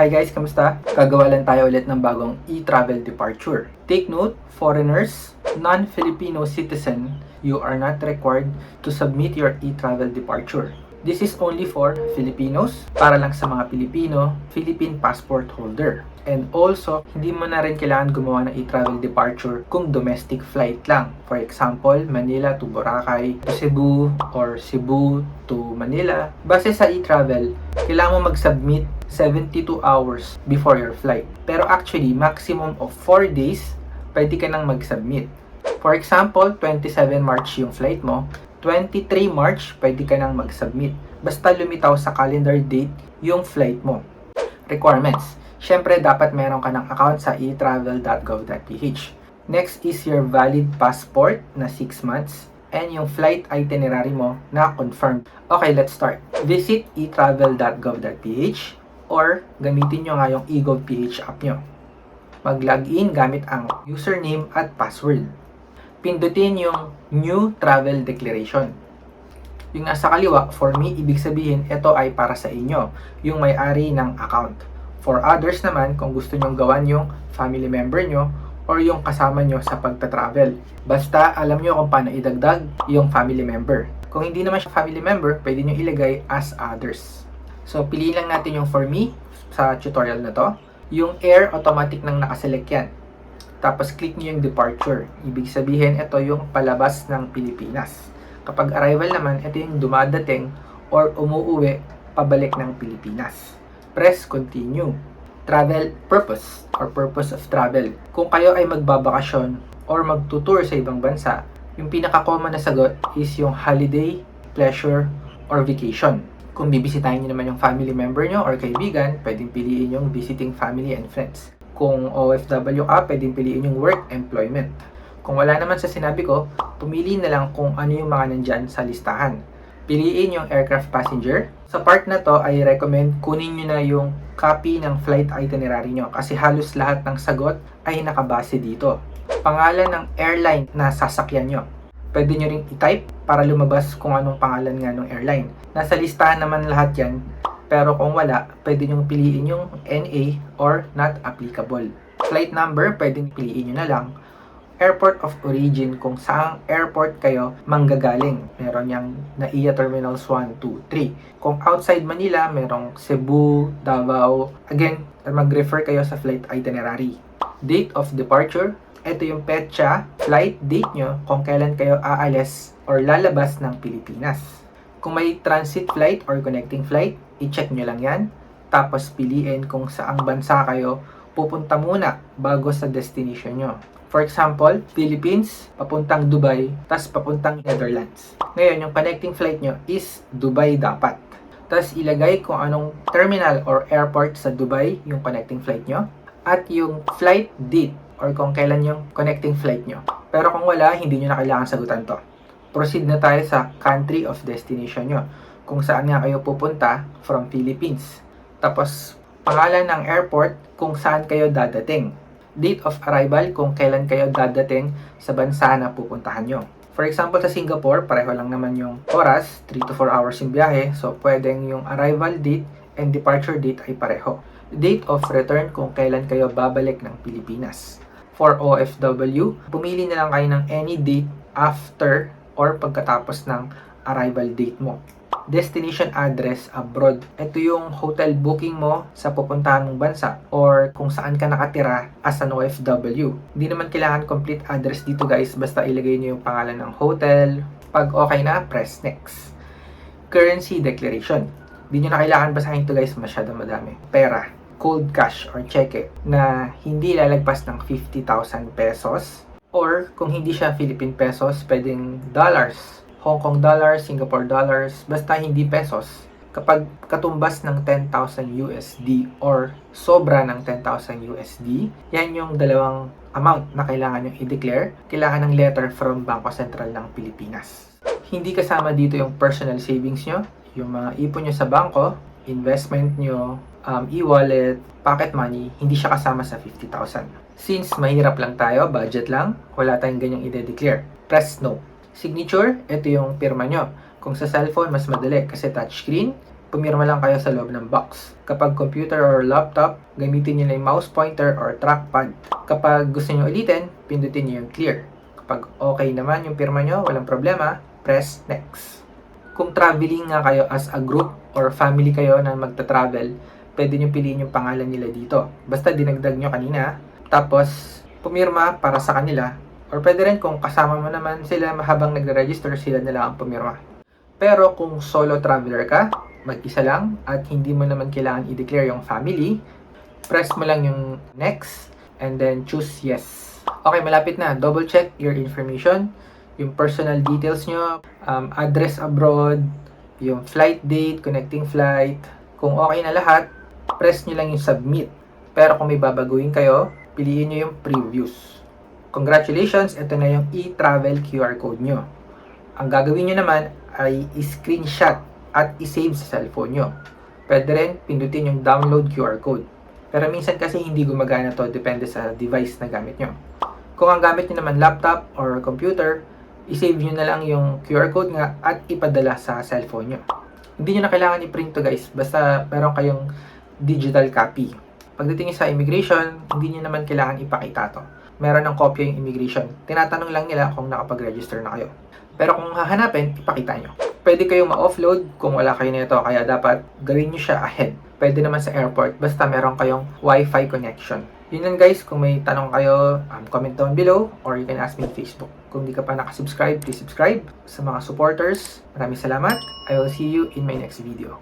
Hi guys, kamusta? Gagawa lang tayo ulit ng bagong e-travel departure. Take note, foreigners, non-Filipino citizen, you are not required to submit your e-travel departure. This is only for Filipinos, para lang sa mga Pilipino, Philippine passport holder. And also, hindi mo na rin kailangan gumawa ng e-travel departure kung domestic flight lang. For example, Manila to Boracay to Cebu or Cebu to Manila. Base sa e-travel, kailangan mo mag-submit 72 hours before your flight. Pero actually, maximum of 4 days, pwede ka nang mag-submit. For example, 27 March yung flight mo, 23 March, pwede ka nang mag-submit. Basta lumitaw sa calendar date yung flight mo. Requirements. Siyempre, dapat meron ka ng account sa etravel.gov.ph. Next is your valid passport na 6 months and yung flight itinerary mo na confirmed. Okay, let's start. Visit etravel.gov.ph or gamitin nyo nga yung eGovPH app nyo. Mag-login gamit ang username at password. Pindutin yung New Travel Declaration. Yung nasa kaliwa, for me, ibig sabihin, ito ay para sa inyo, yung may-ari ng account. For others naman, kung gusto nyong gawan yung family member nyo or yung kasama nyo sa pagta-travel. Basta, alam nyo kung paano idagdag yung family member. Kung hindi naman siya family member, pwede nyo ilagay as others. So, piliin lang natin yung for me sa tutorial na to. Yung air, automatic nang nakaselect yan. Tapos, click nyo yung departure. Ibig sabihin, ito yung palabas ng Pilipinas. Kapag arrival naman, ito yung dumadating or umuuwi pabalik ng Pilipinas. Press continue. Travel purpose or purpose of travel. Kung kayo ay magbabakasyon or magtutour sa ibang bansa, yung pinaka-common na sagot is yung holiday, pleasure, or vacation. Kung bibisitahin nyo naman yung family member nyo or kaibigan, pwedeng piliin yung visiting family and friends. Kung OFW ka, pwedeng piliin yung work, employment. Kung wala naman sa sinabi ko, pumili na lang kung ano yung mga nandyan sa listahan. Piliin yung aircraft passenger. Sa part na to, I recommend kunin nyo na yung copy ng flight itinerary nyo kasi halos lahat ng sagot ay nakabase dito. Pangalan ng airline na sasakyan nyo. Pwede nyo ring i-type para lumabas kung anong pangalan nga ng airline. Nasa listahan naman lahat yan, pero kung wala, pwede nyo piliin yung NA or not applicable. Flight number, pwedeng piliin nyo na lang. Airport of origin, kung saang airport kayo manggagaling. Meron yung NAIA Terminals 1, 2, 3. Kung outside Manila, merong Cebu, Davao. Again, mag-refer kayo sa flight itinerary. Date of departure, ito yung petsa, flight date nyo kung kailan kayo aalis or lalabas ng Pilipinas. Kung may transit flight or connecting flight, i-check nyo lang yan. Tapos piliin kung saang bansa kayo pupunta muna bago sa destination nyo. For example, Philippines, papuntang Dubai, tas papuntang Netherlands. Ngayon, yung connecting flight nyo is Dubai dapat. Tas ilagay kung anong terminal or airport sa Dubai yung connecting flight nyo. At yung flight date or kung kailan yung connecting flight nyo. Pero kung wala, hindi nyo na kailangan sagutan to. Proceed na tayo sa country of destination nyo. Kung saan nga kayo pupunta from Philippines. Tapos, pangalan ng airport kung saan kayo dadating. Date of arrival kung kailan kayo dadating sa bansa na pupuntahan nyo. For example, sa Singapore, pareho lang naman yung oras, 3 to 4 hours yung biyahe. So, pwedeng yung arrival date and departure date ay pareho. Date of return kung kailan kayo babalik ng Pilipinas. For OFW, pumili na lang kayo ng any date after or pagkatapos ng arrival date mo. Destination address abroad. Ito yung hotel booking mo sa pupuntahan mong bansa or kung saan ka nakatira as an OFW. Hindi naman kailangan complete address dito guys, basta ilagay niyo yung pangalan ng hotel. Pag okay na, press next. Currency declaration. Hindi nyo na kailangan basahin ito guys, masyadong madami. Pera, cold cash or cheque na hindi lalagpas ng 50,000 pesos or kung hindi siya Philippine pesos, pwedeng dollars. Hong Kong dollars, Singapore dollars, basta hindi pesos. Kapag katumbas ng 10,000 USD or sobra ng 10,000 USD, yan yung dalawang amount na kailangan nyo i-declare. Kailangan ng letter from Bangko Sentral ng Pilipinas. Hindi kasama dito yung personal savings nyo, yung mga ipon nyo sa bangko, investment nyo, e-wallet, pocket money, hindi siya kasama sa 50,000. Since mahirap lang tayo, budget lang, wala tayong ganyang i-declare. Press no. Signature, ito yung pirma nyo. Kung sa cellphone, mas madali kasi touchscreen. pumirma lang kayo sa loob ng box. Kapag computer or laptop, gamitin nyo na yung mouse pointer or trackpad. Kapag gusto nyo ulitin, pindutin nyo yung clear. Kapag okay naman yung pirma nyo, walang problema, press next. Kung traveling nga kayo as a group or family kayo na magta-travel, pwede nyo piliin yung pangalan nila dito. Basta dinagdag nyo kanina, tapos pumirma para sa kanila. Or pwede rin kung kasama mo naman sila habang nagre-register, sila nila ang pumirma. Pero kung solo traveler ka, mag-isa lang, at hindi mo naman kailangan i-declare yung family, press mo lang yung next, and then choose yes. Okay, malapit na. Double check your information, yung personal details nyo, address abroad, yung flight date, connecting flight. Kung okay na lahat, press nyo lang yung submit. Pero kung may babaguhin kayo, piliin nyo yung previous. Congratulations, ito na yung e-travel QR code nyo. Ang gagawin nyo naman ay i-screenshot at i-save sa cellphone nyo. Pwede rin pindutin yung download QR code. Pero minsan kasi hindi gumagana to, depende sa device na gamit nyo. Kung ang gamit nyo naman laptop or computer, i-save nyo na lang yung QR code nga at ipadala sa cellphone nyo. Hindi nyo na kailangan i-print to guys, basta meron kayong digital copy. Pagdating sa immigration, hindi nyo naman kailangan ipakita to. Meron ng kopya yung immigration. Tinatanong lang nila kung nakapag-register na kayo. Pero kung hahanapin, ipakita nyo. Pwede kayong ma-offload kung wala kayo nito, kaya dapat gawin nyo siya ahead. Pwede naman sa airport, basta meron kayong Wi-Fi connection. Yun lang guys, kung may tanong kayo, comment down below or you can ask me on Facebook. Kung di ka pa nakasubscribe, please subscribe. Sa mga supporters, maraming salamat. I will see you in my next video.